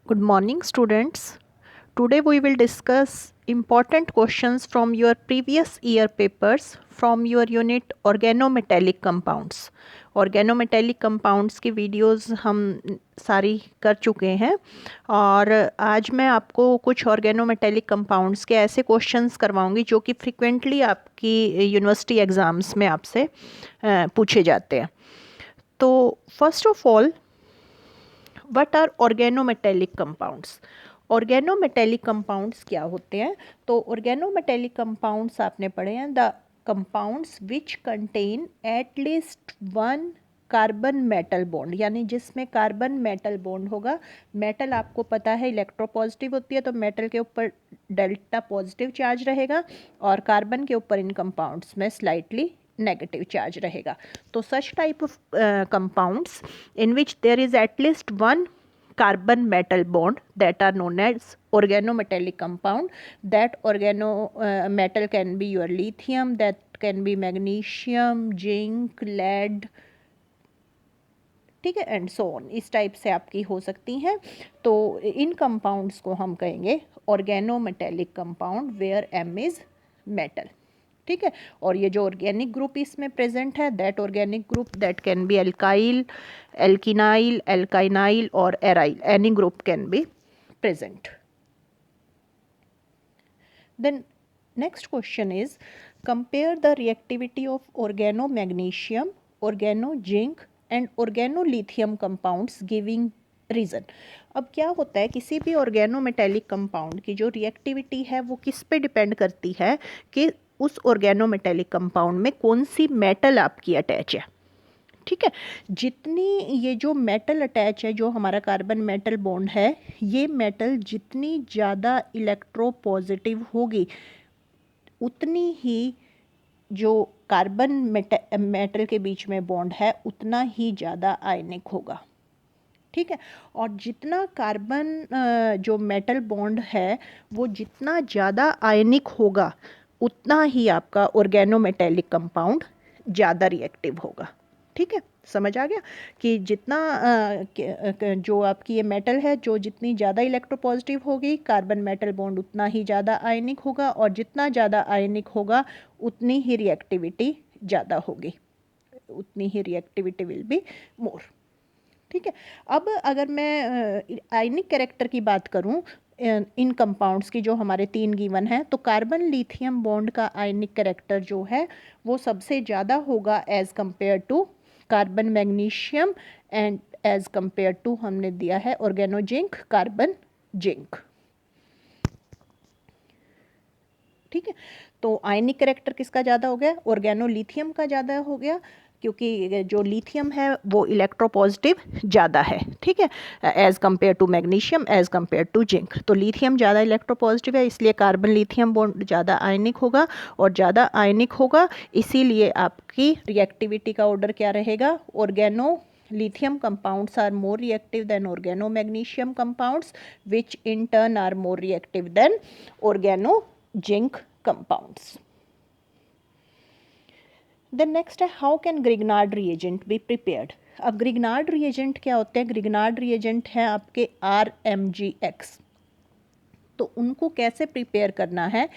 Good morning, students. Today we will discuss important questions from your previous year papers from your unit organometallic compounds. Organometallic compounds की videos हम सारी कर चुके हैं और आज मैं आपको कुछ ऑर्गेनोमेटेलिक कंपाउंड्स के ऐसे क्वेश्चंस करवाऊंगी जो कि फ्रिक्वेंटली आपकी यूनिवर्सिटी एग्ज़ाम्स में आपसे पूछे जाते हैं. तो first of all, what are organometallic compounds. Organometallic compounds क्या होते हैं? तो ऑर्गेनोमेटेलिक कंपाउंड्स आपने पढ़े हैं the compounds which contain at least one carbon metal bond, यानी जिसमें कार्बन मेटल बॉन्ड होगा. मेटल आपको पता है इलेक्ट्रोपॉजिटिव होती है, तो मेटल के ऊपर डेल्टा पॉजिटिव चार्ज रहेगा और कार्बन के ऊपर इन कंपाउंड्स में स्लाइटली नेगेटिव चार्ज रहेगा. तो such type of compounds in which there is at least one carbon metal bond that are known as organometallic compound. That metal can be your lithium, that can be magnesium, zinc, lead, ठीक है, and so on. इस type से आपकी हो सकती हैं. तो इन compounds को हम कहेंगे organometallic compound where M is metal. ठीक है. और ये जो ऑर्गेनिक ग्रुप इसमें प्रेजेंट है, that organic group that can be alkyl, alkenyl, alkynyl और aryl. Any group can be present. Then next question is, compare the reactivity of organomagnesium, organozinc and organolithium compounds giving reason. अब क्या होता है, किसी भी organometallic compound की जो reactivity है वो किस पे डिपेंड करती है कि उस ऑर्गेनोमेटेलिक कंपाउंड में कौन सी मेटल आपकी अटैच है. ठीक है. जितनी ये जो मेटल अटैच है, जो हमारा कार्बन मेटल बॉन्ड है, ये मेटल जितनी ज़्यादा इलेक्ट्रोपॉजिटिव होगी उतनी ही जो कार्बन मेटल के बीच में बॉन्ड है उतना ही ज़्यादा आयनिक होगा. ठीक है. और जितना कार्बन जो मेटल बॉन्ड है वो जितना ज़्यादा आयनिक होगा उतना ही आपका ऑर्गेनोमेटेलिक कंपाउंड ज़्यादा रिएक्टिव होगा. ठीक है. समझ आ गया कि जितना जो आपकी ये मेटल है, जो जितनी ज़्यादा इलेक्ट्रोपॉजिटिव होगी, कार्बन मेटल बॉन्ड उतना ही ज़्यादा आयनिक होगा, और जितना ज़्यादा आयनिक होगा उतनी ही रिएक्टिविटी ज़्यादा होगी, उतनी ही रिएक्टिविटी विल बी मोर. ठीक है. अब अगर मैं आयनिक कैरेक्टर की बात करूं इन कंपाउंड्स की जो हमारे 3 गिवन हैं, तो कार्बन लिथियम बॉन्ड का आयनिक कैरेक्टर जो है वो सबसे ज़्यादा होगा as compare to carbon magnesium and as compare to हमने दिया है ऑर्गेनोजिंक, कार्बन जिंक. ठीक है. तो आयनिक कैरेक्टर किसका ज़्यादा हो गया? ऑर्गेनोलिथियम का ज़्यादा हो गया, क्योंकि जो लिथियम है वो इलेक्ट्रोपॉजिटिव ज़्यादा है. ठीक है. As compare to magnesium, as compare to zinc. तो लिथियम ज़्यादा इलेक्ट्रोपॉजिटिव है, इसलिए कार्बन लिथियम बॉन्ड ज़्यादा आयनिक होगा, और ज़्यादा आयनिक होगा इसीलिए आपकी रिएक्टिविटी का ऑर्डर क्या रहेगा? Organo lithium compounds are more reactive than organomagnesium compounds, which in turn are more reactive than organozinc compounds. Then next है, how can Grignard reagent be prepared? अब Grignard reagent क्या होते हैं? Grignard reagent है आपके RMGX. तो उनको कैसे प्रिपेयर करना है?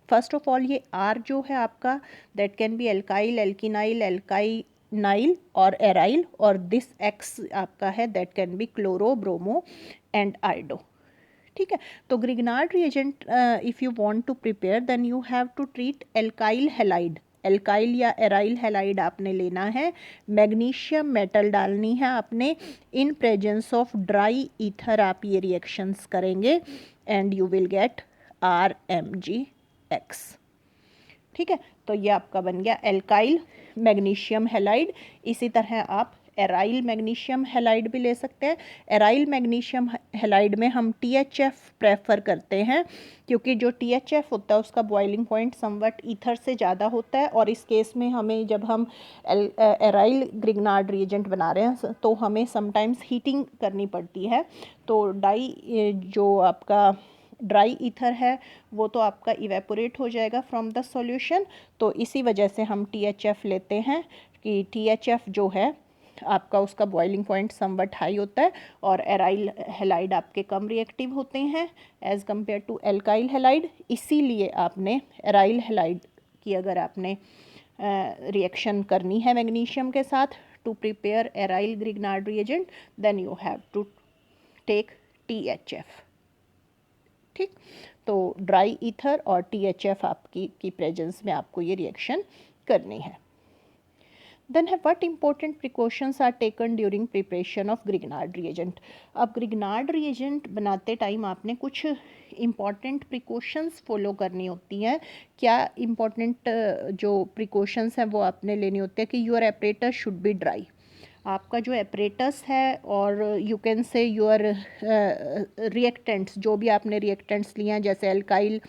फर्स्ट ऑफ ऑल, ये R जो है आपका, that can be alkyl, alkenyl, alkynyl और एराइल, और दिस X आपका है that can be chloro, bromo and iodo. ठीक है. तो Grignard reagent if you want to prepare then you have to treat alkyl halide. Alkyl या aryl halide आपने लेना है. मैग्नीशियम मेटल डालनी है आपने. In presence of dry ether आप ये रिएक्शंस करेंगे and you will gate RMGX. ठीक है. तो ये आपका बन गया एल्काइल मैग्नीशियम हैलाइड. इसी तरह आप एराइल मैग्नीशियम हैलाइड भी ले सकते हैं. एराइल मैग्नीशियम हैलाइड में हम THF प्रेफर करते हैं, क्योंकि जो THF होता है उसका बॉइलिंग पॉइंट समवट ईथर से ज़्यादा होता है, और इस केस में हमें जब हम एराइल ग्रिग्नार्ड रिएजेंट बना रहे हैं तो हमें समटाइम्स हीटिंग करनी पड़ती है. तो जो आपका ड्राई ईथर है वो तो आपका इवेपोरेट हो जाएगा फ्रॉम द सॉल्यूशन. तो इसी वजह से हम THF लेते हैं कि THF जो है आपका उसका बॉइलिंग पॉइंट समवट हाई होता है और एराइल हैलाइड आपके कम रिएक्टिव होते हैं as compare to alkyl halide. इसीलिए आपने एराइल हैलाइड की अगर आपने रिएक्शन करनी है मैग्नीशियम के साथ to prepare aryl Grignard reagent, then you have to take THF। ठीक, तो ड्राई ईथर और THF आपकी की प्रेजेंस में आपको ये रिएक्शन करनी है। Then have what important precautions are taken during preparation of Grignard reagent? अब Grignard reagent बनाते टाइम आपने कुछ important precautions follow करनी होती हैं। क्या important जो precautions हैं वो आपने लेनी होती है कि your apparatus should be dry। आपका जो apparatus है और you can say your reactants, जो भी आपने reactants लिए हैं जैसे alkyl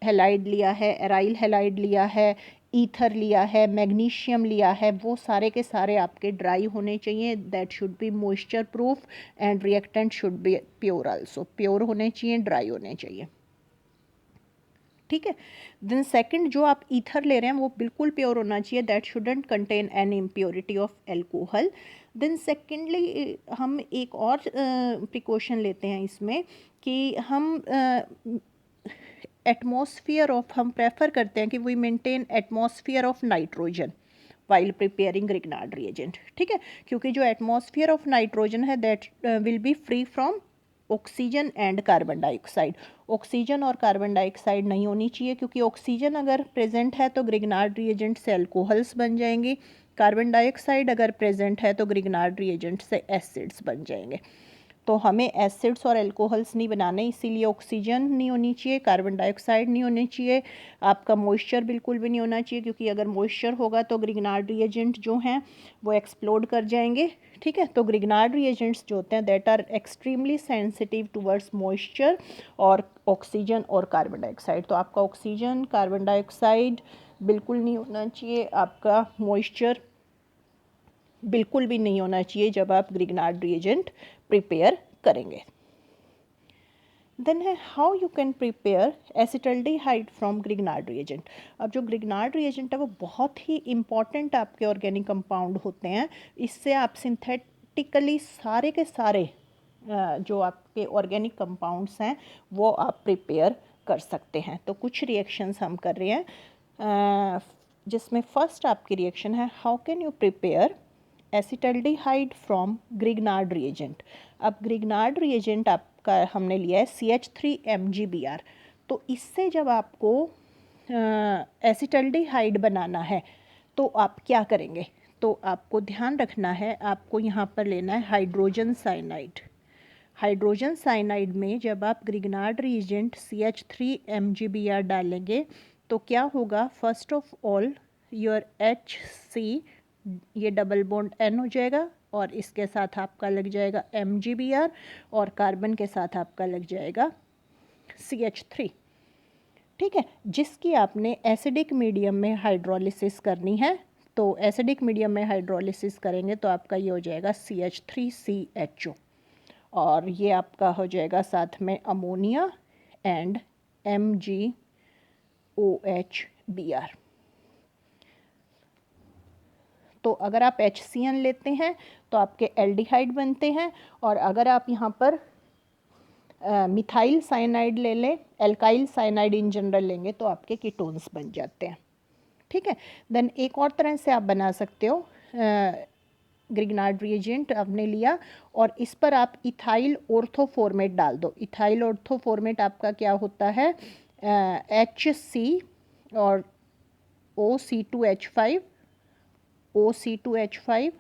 हैलाइड लिया है, एराइल हैलाइड लिया है, ईथर लिया है, मैग्नीशियम लिया है, वो सारे के सारे आपके ड्राई होने चाहिए। That should be moisture proof and reactant should be pure also, pure होने चाहिए, ड्राई होने चाहिए। ठीक है। देन सेकंड, जो आप ईथर ले रहे हैं वो बिल्कुल प्योर होना चाहिए, that shouldn't contain any impurity of alcohol. Then secondly हम एक और प्रिकॉशन लेते हैं इसमें कि हम एटमॉस्फियर ऑफ, हम प्रेफर करते हैं कि we maintain atmosphere of nitrogen while preparing Grignard reagent. ठीक है, क्योंकि जो एटमॉस्फियर ऑफ नाइट्रोजन है that will be free from oxygen and carbon dioxide. Oxygen और कार्बन डाइऑक्साइड नहीं होनी चाहिए, क्योंकि ऑक्सीजन अगर प्रेजेंट है तो ग्रिग्नार्ड रिएजेंट से अल्कोहल्स बन जाएंगे, कार्बन डाइऑक्साइड अगर प्रेजेंट है तो ग्रिग्नार्ड रिएजेंट से एसिड्स बन जाएंगे। तो हमें एसिड्स और अल्कोहल्स नहीं बनाने, इसीलिए ऑक्सीजन नहीं होनी चाहिए, कार्बन डाइऑक्साइड नहीं होनी चाहिए, आपका मॉइस्चर बिल्कुल भी नहीं होना चाहिए, क्योंकि अगर मॉइस्चर होगा तो ग्रिग्नार्ड रिएजेंट जो हैं वो एक्सप्लोड कर जाएंगे। ठीक है, तो ग्रिग्नार्ड रिएजेंट्स जो होते हैं that are extremely sensitive towards moisture और ऑक्सीजन और कार्बन डाइऑक्साइड। तो आपका ऑक्सीजन, कार्बन डाइऑक्साइड बिल्कुल नहीं होना चाहिए, आपका मॉइस्चर बिल्कुल भी नहीं होना चाहिए जब आप ग्रिग्नार्ड रिएजेंट प्रिपेयर करेंगे। देन है how you can prepare acetaldehyde from Grignard reagent. अब जो ग्रिग्नार्ड रिएजेंट है वो बहुत ही इंपॉर्टेंट आपके ऑर्गेनिक कंपाउंड होते हैं, इससे आप सिंथेटिकली सारे के सारे जो आपके ऑर्गेनिक कंपाउंड्स हैं वो आप प्रिपेयर कर सकते हैं। तो कुछ रिएक्शंस हम कर रहे हैं, जिसमें फर्स्ट आपकी रिएक्शन है how can you prepare acetaldehyde from Grignard reagent. अब ग्रिग्नार्ड रिएजेंट आपका हमने लिया है CH3MgBr। तो इससे जब आपको एसिटल्डिहाइड बनाना है तो आप क्या करेंगे, तो आपको ध्यान रखना है, आपको यहाँ पर लेना है हाइड्रोजन साइनाइड। हाइड्रोजन साइनाइड में जब आप ग्रिग्नार्ड रिएजेंट CH3MgBr डालेंगे तो क्या होगा, first of all your HC, ये डबल बॉन्ड N हो जाएगा और इसके साथ आपका लग जाएगा MgBr और कार्बन के साथ आपका लग जाएगा CH3। ठीक है, जिसकी आपने एसिडिक मीडियम में हाइड्रोलिसिस करनी है। तो एसिडिक मीडियम में हाइड्रोलिसिस करेंगे तो आपका ये हो जाएगा CH3CHO और ये आपका हो जाएगा साथ में अमोनिया एंड MgOHBr। तो अगर आप HCN लेते हैं तो आपके एल्डिहाइड बनते हैं, और अगर आप यहाँ पर मिथाइल साइनाइड ले लें, एल्काइल साइनाइड इन जनरल लेंगे तो आपके कीटोन्स बन जाते हैं। ठीक है, देन एक और तरह से आप बना सकते हो, ग्रिग्नार्ड रिएजेंट आपने लिया और इस पर आप इथाइल ऑर्थोफॉर्मेट डाल दो। इथाइल ऑर्थोफॉर्मेट आपका क्या होता है, HC और OC2H5 OC2H5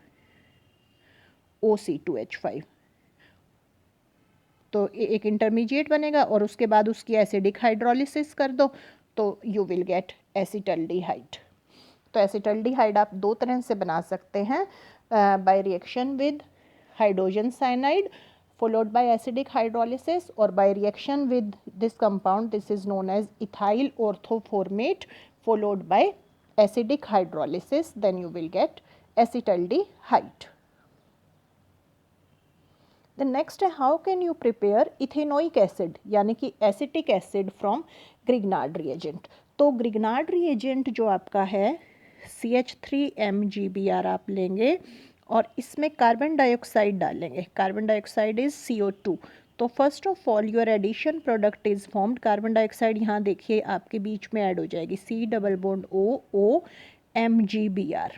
OC2H5, तो एक इंटरमीडिएट बनेगा और उसके बाद उसकी एसिडिक हाइड्रोलिसिस कर दो तो यू विल गेट एसिटल्डिहाइड। तो एसिटल्डिहाइड आप दो तरह से बना सकते हैं, by reaction with hydrogen cyanide followed by acidic hydrolysis or by reaction with this compound, this is known as ethyl orthoformate followed by acidic hydrolysis, then you will get acetaldehyde. The next है how can you prepare ethanoic acid यानी कि acetic acid from Grignard reagent। तो Grignard reagent जो आपका है CH3MgBr आप लेंगे और इसमें कार्बन डाइऑक्साइड डालेंगे, कार्बन डाइऑक्साइड इज CO2। तो first of all your addition product is formed, carbon dioxide यहाँ देखिए आपके बीच में ऐड हो जाएगी, C double bond O MgBr।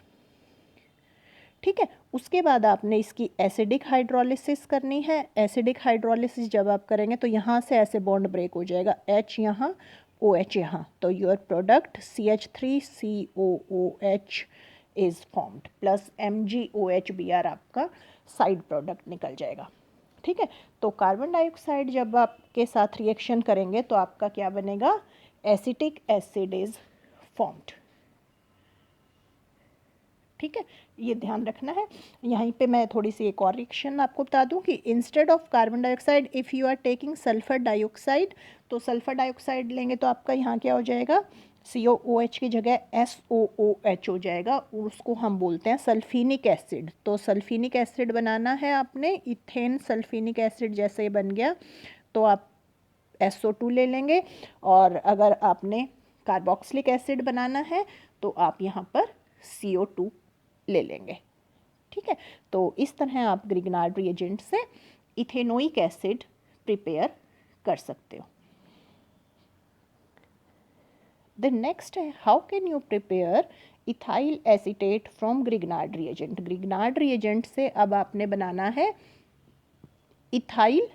ठीक है, उसके बाद आपने इसकी एसिडिक हाइड्रोलिसिस करनी है। एसिडिक हाइड्रोलिसिस जब आप करेंगे तो यहाँ से ऐसे बॉन्ड ब्रेक हो जाएगा, H यहाँ OH यहाँ, तो your product CH3COOH is formed plus MgOHBr आपका साइड प्रोडक्ट निकल जाएगा। ठीक है, तो कार्बन डाइऑक्साइड जब आपके साथ रिएक्शन करेंगे तो आपका क्या बनेगा, एसिटिक एसिड इज फॉर्म्ड। ठीक है, ये ध्यान रखना है। यहीं पे मैं थोड़ी सी एक और रिएक्शन आपको बता दूं कि instead of carbon dioxide if you are taking sulphur dioxide, तो सल्फर डाइऑक्साइड लेंगे तो आपका यहाँ क्या हो जाएगा, COOH की जगह SOOH हो जाएगा, उसको हम बोलते हैं सल्फिनिक एसिड। तो सल्फिनिक एसिड बनाना है आपने, इथेन सल्फिनिक एसिड जैसे बन गया तो आप SO2 ले लेंगे, और अगर आपने कार्बोक्सिलिक एसिड बनाना है तो आप यहाँ पर CO2 ले लेंगे। ठीक है, तो इस तरह आप ग्रिग्नार्ड रिएजेंट से इथेनोइक एसिड प्रिपेयर कर सकते हो। द नेक्स्ट है, how can you prepare ethyl acetate from Grignard reagent. Grignard reagent से अब आपने बनाना है इथाइल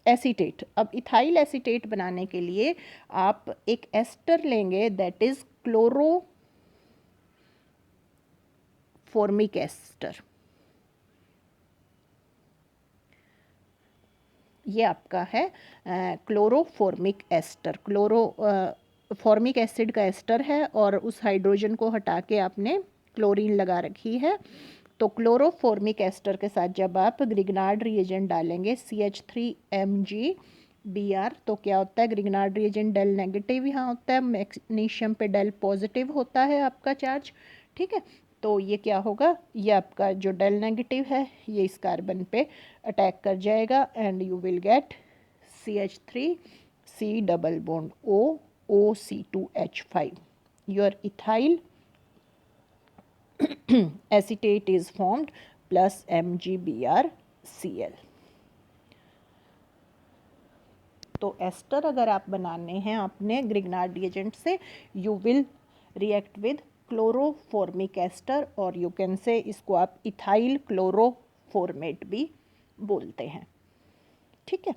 एसीटेट। अब इथाइल एसीटेट बनाने के लिए आप एक एस्टर लेंगे, दैट इज क्लोरोफॉर्मिक एस्टर। ये आपका है क्लोरोफॉर्मिक एस्टर, फॉर्मिक एसिड का एस्टर है और उस हाइड्रोजन को हटा के आपने क्लोरीन लगा रखी है। तो क्लोरोफॉर्मिक एस्टर के साथ जब आप ग्रिग्नार्ड रिएजेंट डालेंगे CH3MgBr, तो क्या होता है, ग्रिग्नार्ड रिएजेंट डेल नेगेटिव यहाँ होता है, मैग्नीशियम पे डेल पॉजिटिव होता है आपका चार्ज। ठीक है, तो ये क्या होगा, ये आपका जो डेल नेगेटिव है ये इस कार्बन पे अटैक कर जाएगा and you will get CH3C double bond O OC2H5। Your ethyl acetate is formed plus MgBrCl। तो एस्टर अगर आप बनाने हैं अपने ग्रिग्नार्ड रिएजेंट से, you will react with chloroformic ester, और यू कैन से इसको आप इथाइल क्लोरोफॉर्मेट भी बोलते हैं। ठीक है,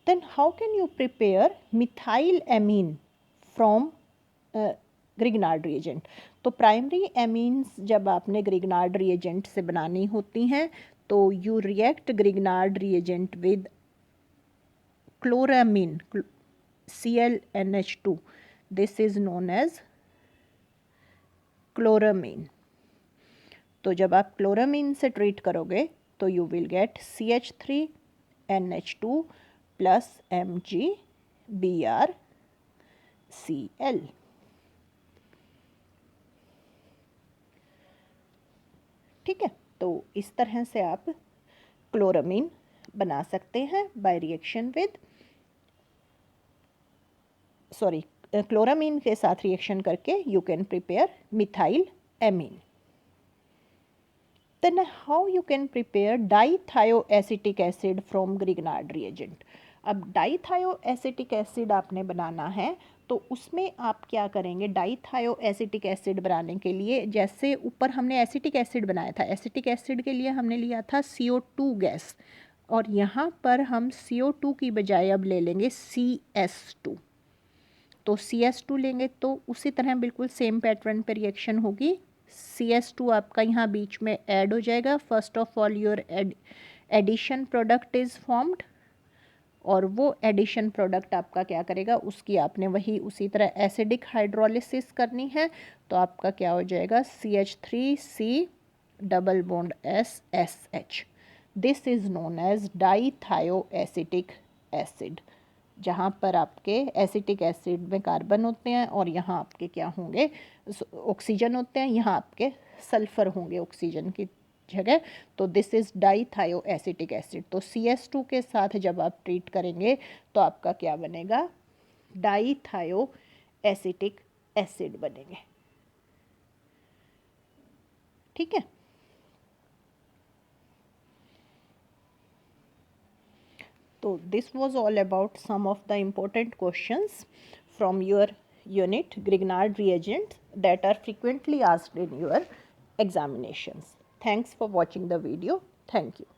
then how can you prepare methyl amine from Grignard reagent. तो प्राइमरी एमीन्स जब आपने ग्रिग्नार्ड रिएजेंट से बनानी होती हैं तो you react Grignard reagent with chloramine ClNH2, this is known as chloramine. तो जब आप क्लोरामीन से ट्रीट करोगे तो you will get CH3NH2 plus MgBrCl। ठीक है, तो इस तरह से आप क्लोरामीन बना सकते हैं बाय रिएक्शन विद क्लोरामीन के साथ रिएक्शन करके you can prepare methyl amine. Then how you can prepare dithioacetic acid from Grignard reagent. अब डाईथायोएसिटिक एसिड आपने बनाना है तो उसमें आप क्या करेंगे, डाईथायोएसिटिक एसिड बनाने के लिए, जैसे ऊपर हमने एसिटिक एसिड बनाया था, एसिटिक एसिड के लिए हमने लिया था CO2 गैस, और यहाँ पर हम CO2 की बजाय अब ले लेंगे CS2। तो CS2 लेंगे तो उसी तरह बिल्कुल सेम पैटर्न पर रिएक्शन होगी, CS2 आपका यहाँ बीच में ऐड हो जाएगा। First of all your addition product is formed, और वो एडिशन प्रोडक्ट आपका क्या करेगा, उसकी आपने वही उसी तरह एसिडिक हाइड्रोलिसिस करनी है, तो आपका क्या हो जाएगा CH3C double bond SSH। This is known as dithioacetic acid, जहाँ पर आपके एसिटिक एसिड में कार्बन होते हैं और यहाँ आपके क्या होंगे, ऑक्सीजन होते हैं, यहाँ आपके सल्फर होंगे ऑक्सीजन की जगह। तो दिस इज़ डाईथायोएसिटिक एसिड। तो CS2 के साथ जब आप ट्रीट करेंगे तो आपका क्या बनेगा, डाईथायोएसिटिक एसिड बनेंगे। ठीक है। तो this was all about some of the important questions from your unit Grignard reagents that are frequently asked in your examinations. Thanks for watching the video. Thank you.